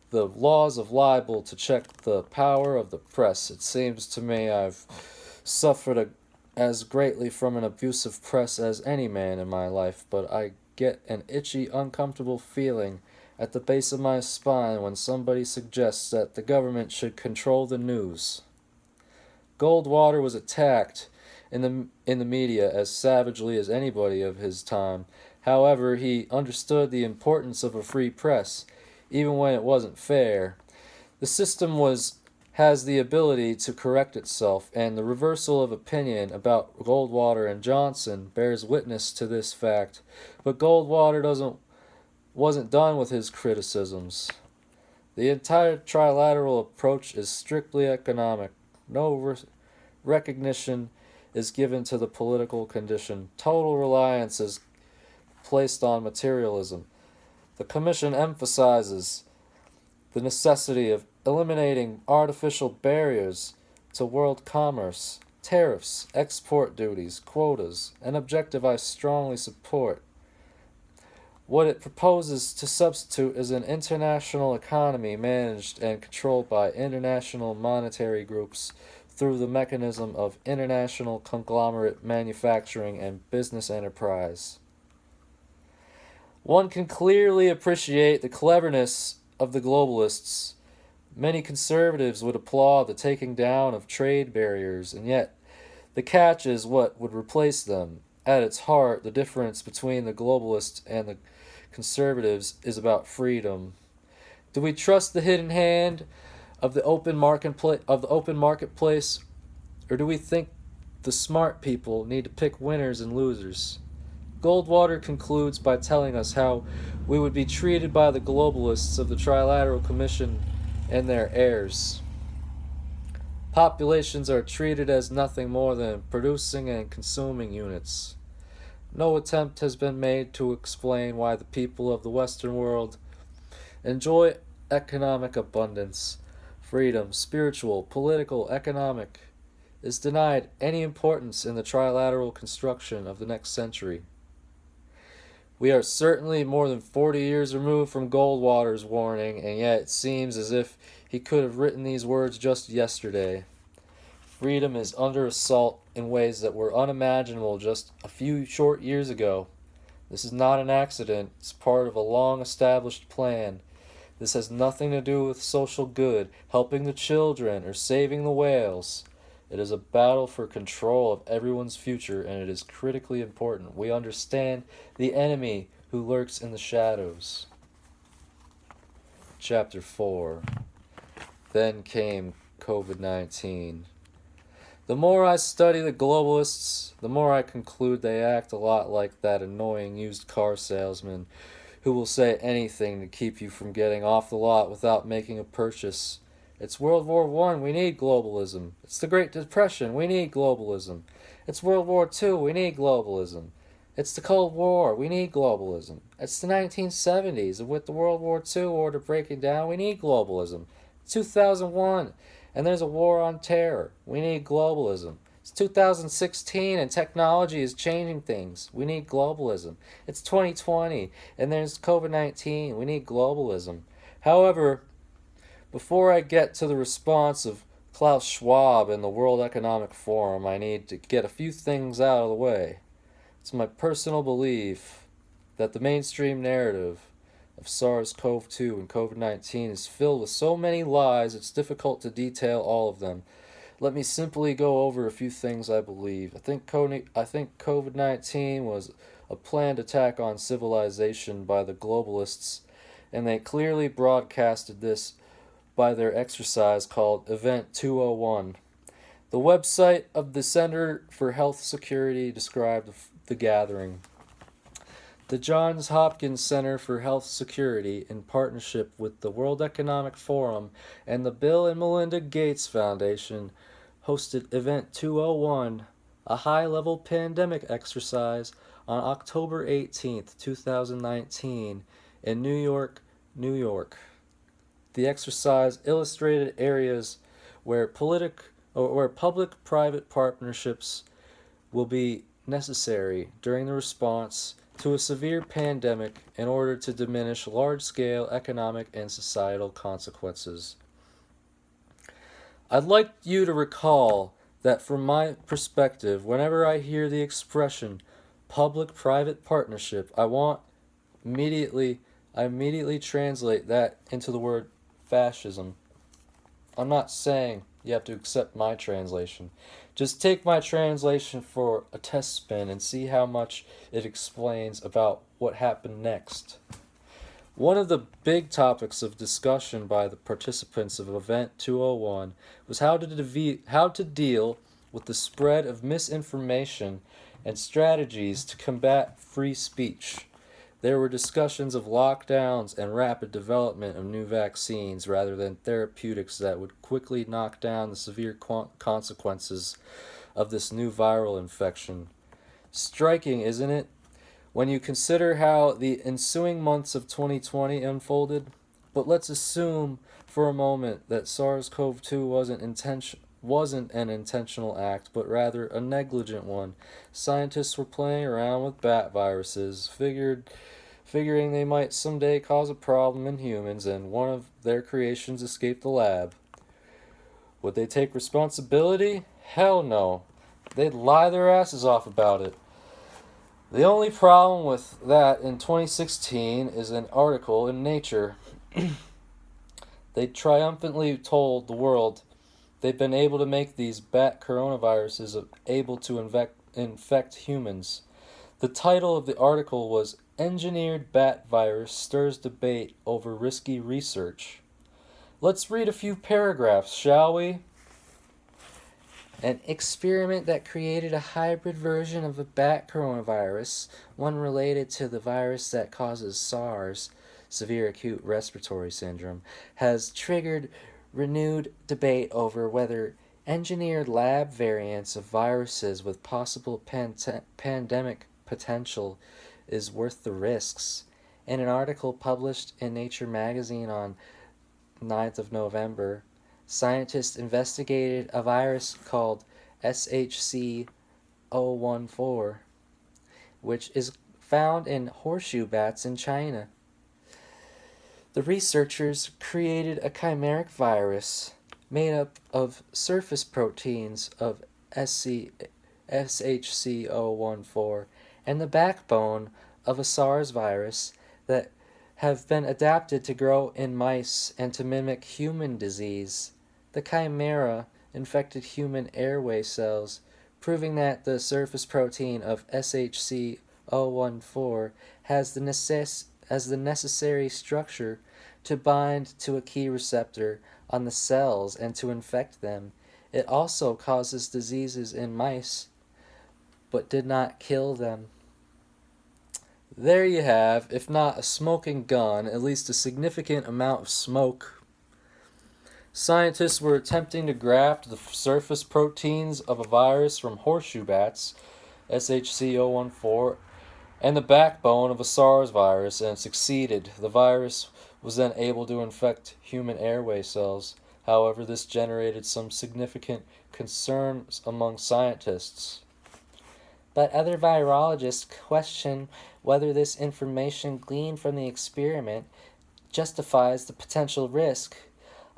the laws of libel to check the power of the press. It seems to me I've suffered as greatly from an abusive press as any man in my life, but I get an itchy, uncomfortable feeling at the base of my spine when somebody suggests that the government should control the news. Goldwater was attacked in the media as savagely as anybody of his time. However, he understood the importance of a free press, even when it wasn't fair. The system was has the ability to correct itself, and the reversal of opinion about Goldwater and Johnson bears witness to this fact. But Goldwater wasn't done with his criticisms. The entire trilateral approach is strictly economic. No recognition is given to the political condition. Total reliance is placed on materialism. The Commission emphasizes the necessity of eliminating artificial barriers to world commerce, tariffs, export duties, quotas, an objective I strongly support. What it proposes to substitute is an international economy managed and controlled by international monetary groups through the mechanism of international conglomerate manufacturing and business enterprise. One can clearly appreciate the cleverness of the globalists. Many conservatives would applaud the taking down of trade barriers, and yet the catch is what would replace them. At its heart, the difference between the globalists and the conservatives is about freedom. Do we trust the hidden hand of the open marketplace, or do we think the smart people need to pick winners and losers? Goldwater concludes by telling us how we would be treated by the globalists of the Trilateral Commission and their heirs. Populations are treated as nothing more than producing and consuming units. No attempt has been made to explain why the people of the Western world enjoy economic abundance, freedom, spiritual, political, economic, is denied any importance in the trilateral construction of the next century. We are certainly more than 40 years removed from Goldwater's warning, and yet it seems as if he could have written these words just yesterday. Freedom is under assault in ways that were unimaginable just a few short years ago. This is not an accident. It's part of a long-established plan. This has nothing to do with social good, helping the children, or saving the whales. It is a battle for control of everyone's future, and it is critically important we understand the enemy who lurks in the shadows. Chapter 4. Then came COVID-19. The more I study the globalists, the more I conclude they act a lot like that annoying used car salesman who will say anything to keep you from getting off the lot without making a purchase. It's World War I, we need globalism. It's the Great Depression, we need globalism. It's World War II, we need globalism. It's the Cold War, we need globalism. It's the 1970s, and with the World War II order breaking down, we need globalism. It's 2001. And there's a war on terror. We need globalism. It's 2016 and technology is changing things. We need globalism. It's 2020 and there's COVID-19. We need globalism. However, before I get to the response of Klaus Schwab and the World Economic Forum, I need to get a few things out of the way. It's my personal belief that the mainstream narrative of SARS-CoV-2 and COVID-19 is filled with so many lies it's difficult to detail all of them. Let me simply go over a few things I believe. I think COVID-19 was a planned attack on civilization by the globalists, and they clearly broadcasted this by their exercise called Event 201. The website of the Center for Health Security described the gathering. The Johns Hopkins Center for Health Security, in partnership with the World Economic Forum and the Bill and Melinda Gates Foundation, hosted Event 201, a high-level pandemic exercise, on October 18, 2019, in New York, New York. The exercise illustrated areas where public-private partnerships will be necessary during the response to a severe pandemic in order to diminish large-scale economic and societal consequences. I'd like you to recall that from my perspective, whenever I hear the expression public-private partnership, I immediately translate that into the word fascism. I'm not saying you have to accept my translation. Just take my translation for a test spin and see how much it explains about what happened next. One of the big topics of discussion by the participants of Event 201 was how to deal with the spread of misinformation and strategies to combat free speech. There were discussions of lockdowns and rapid development of new vaccines rather than therapeutics that would quickly knock down the severe consequences of this new viral infection. Striking, isn't it? When you consider how the ensuing months of 2020 unfolded, but let's assume for a moment that SARS-CoV-2 wasn't an intentional act, but rather a negligent one. Scientists were playing around with bat viruses, figuring they might someday cause a problem in humans, and one of their creations escaped the lab. Would they take responsibility? Hell no. They'd lie their asses off about it. The only problem with that in 2016 is an article in Nature. They triumphantly told the world they've been able to make these bat coronaviruses able to infect humans. The title of the article was Engineered Bat Virus Stirs Debate Over Risky Research. Let's read a few paragraphs, shall we? An experiment that created a hybrid version of a bat coronavirus, one related to the virus that causes SARS, severe acute respiratory syndrome, has triggered renewed debate over whether engineered lab variants of viruses with possible pandemic potential is worth the risks. In an article published in Nature magazine on 9th of November, scientists investigated a virus called SHC-014, which is found in horseshoe bats in China. The researchers created a chimeric virus made up of surface proteins of SHC-014 and the backbone of a SARS virus that have been adapted to grow in mice and to mimic human disease. The chimera infected human airway cells, proving that the surface protein of SHC-014 has the necessary structure to bind to a key receptor on the cells and to infect them. It also causes diseases in mice, but did not kill them. There you have, if not a smoking gun, at least a significant amount of smoke. Scientists were attempting to graft the surface proteins of a virus from horseshoe bats, SHC-014, and the backbone of a SARS virus, and succeeded. The virus was then able to infect human airway cells. However, this generated some significant concerns among scientists. But other virologists question whether this information gleaned from the experiment justifies the potential risk.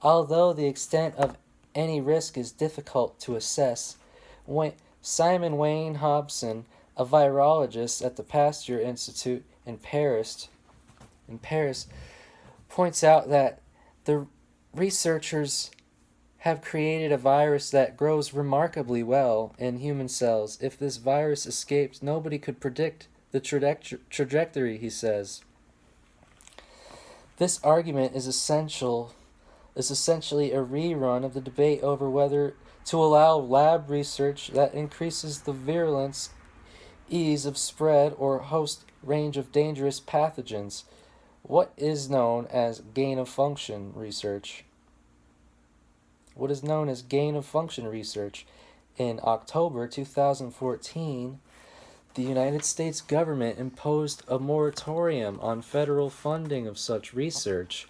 Although the extent of any risk is difficult to assess, Simon Wayne Hobson, a virologist at the Pasteur Institute in Paris, points out that the researchers have created a virus that grows remarkably well in human cells. If this virus escaped, nobody could predict the trajectory, he says. This argument is essentially a rerun of the debate over whether to allow lab research that increases the virulence, ease of spread, or host range of dangerous pathogens. What is known as gain-of-function research? What is known as gain-of-function research? In October 2014, the United States government imposed a moratorium on federal funding of such research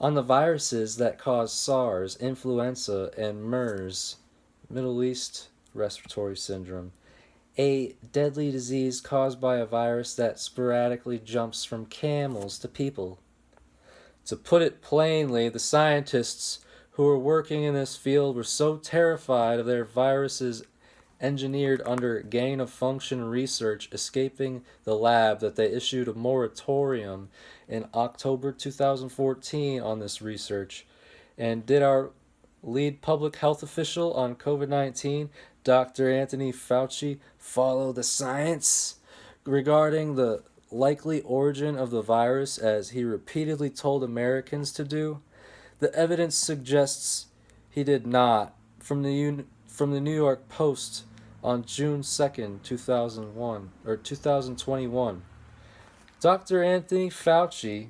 on the viruses that cause SARS, influenza, and MERS, Middle East Respiratory Syndrome, a deadly disease caused by a virus that sporadically jumps from camels to people. To put it plainly, the scientists who were working in this field were so terrified of their viruses engineered under gain-of-function research escaping the lab that they issued a moratorium in October 2014 on this research. And did our lead public health official on COVID-19, Dr. Anthony Fauci, follow the science regarding the likely origin of the virus as he repeatedly told Americans to do, the evidence suggests he did not. From the New York Post on June 2nd, 2021, Dr. Anthony Fauci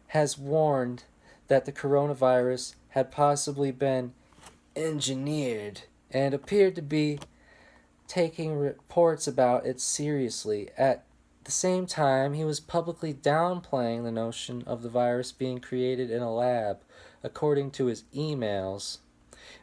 has warned that the coronavirus had possibly been engineered and appeared to be taking reports about it seriously. At the same time, he was publicly downplaying the notion of the virus being created in a lab, according to his emails.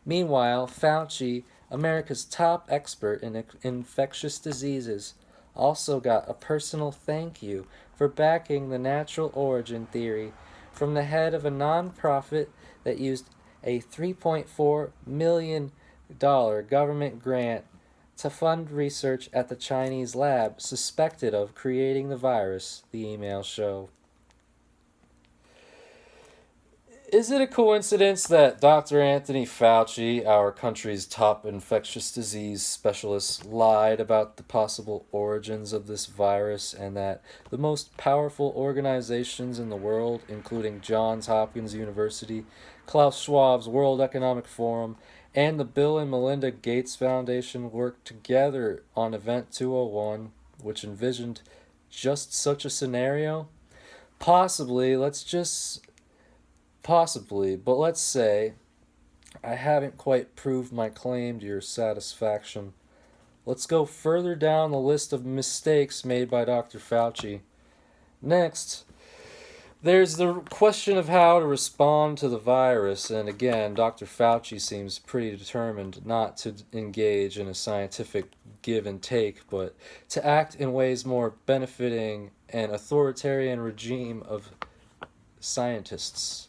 Meanwhile, Fauci, America's top expert in infectious diseases, also got a personal thank you for backing the natural origin theory from the head of a nonprofit that used a $3.4 million government grant to fund research at the Chinese lab suspected of creating the virus, the emails show. Is it a coincidence that Dr. Anthony Fauci, our country's top infectious disease specialist, lied about the possible origins of this virus, and that the most powerful organizations in the world, including Johns Hopkins University, Klaus Schwab's World Economic Forum, and the Bill and Melinda Gates Foundation, worked together on Event 201, which envisioned just such a scenario? Possibly, but let's say I haven't quite proved my claim to your satisfaction. Let's go further down the list of mistakes made by Dr. Fauci. Next, there's the question of how to respond to the virus, and again, Dr. Fauci seems pretty determined not to engage in a scientific give and take, but to act in ways more benefiting an authoritarian regime of scientists.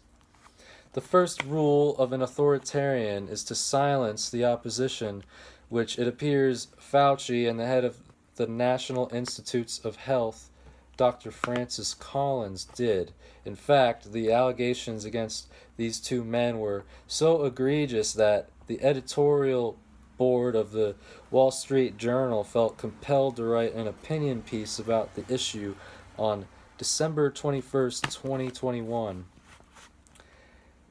The first rule of an authoritarian is to silence the opposition, which it appears Fauci and the head of the National Institutes of Health, Dr. Francis Collins, did. In fact, the allegations against these two men were so egregious that the editorial board of the Wall Street Journal felt compelled to write an opinion piece about the issue on December 21st, 2021.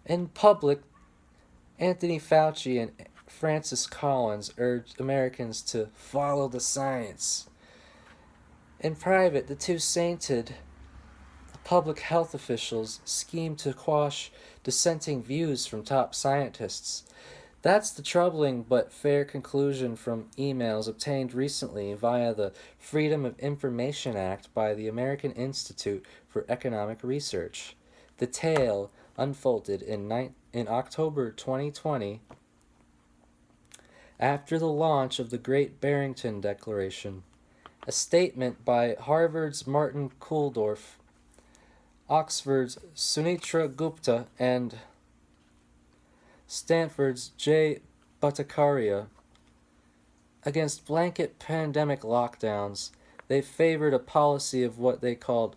In public, Anthony Fauci and Francis Collins urged Americans to follow the science. In private, the two sainted public health officials schemed to quash dissenting views from top scientists. That's the troubling but fair conclusion from emails obtained recently via the Freedom of Information Act by the American Institute for Economic Research. The tale unfolded in October 2020 after the launch of the Great Barrington Declaration, a statement by Harvard's Martin Kulldorff, Oxford's Sunitra Gupta, and Stanford's Jay Bhattacharya. Against blanket pandemic lockdowns, they favored a policy of what they called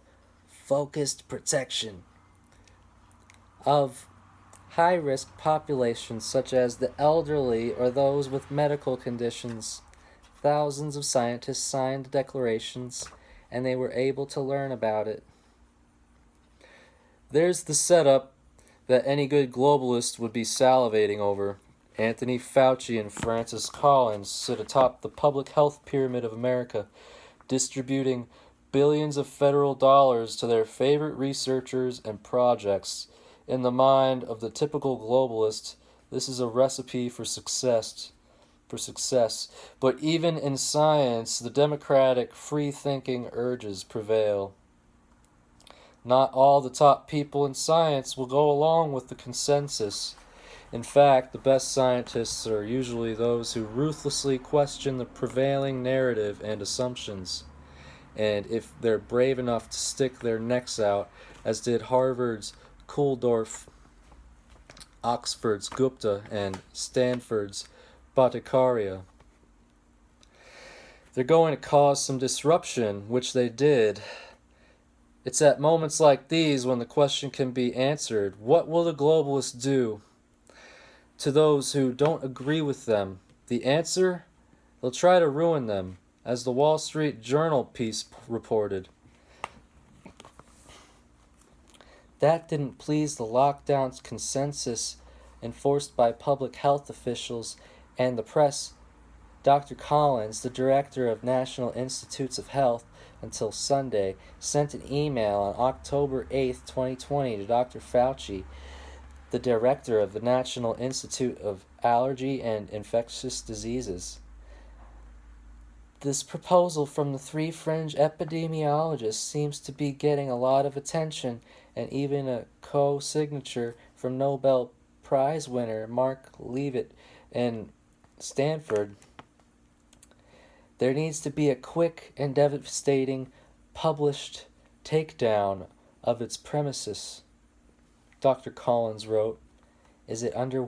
focused protection of high-risk populations such as the elderly or those with medical conditions. Thousands of scientists signed declarations, and they were able to learn about it. There's the setup that any good globalist would be salivating over. Anthony Fauci and Francis Collins sit atop the public health pyramid of America, distributing billions of federal dollars to their favorite researchers and projects. In the mind of the typical globalist, this is a recipe for success. But even in science, the democratic, free-thinking urges prevail. Not all the top people in science will go along with the consensus. In fact, the best scientists are usually those who ruthlessly question the prevailing narrative and assumptions. And if they're brave enough to stick their necks out, as did Harvard's Kulldorff, Oxford's Gupta, and Stanford's Bhattacharya, they're going to cause some disruption, which they did. It's at moments like these when the question can be answered: what will the globalists do to those who don't agree with them? The answer? They'll try to ruin them, as the Wall Street Journal piece reported. That didn't please the lockdown consensus enforced by public health officials and the press. Dr. Collins, the director of National Institutes of Health until Sunday, sent an email on October 8th, 2020 to Dr. Fauci, the director of the National Institute of Allergy and Infectious Diseases. This proposal from the three fringe epidemiologists seems to be getting a lot of attention, and even a co-signature from Nobel Prize winner Mark Leavitt in Stanford. There needs to be a quick and devastating published takedown of its premises, Dr. Collins wrote. Is it underway?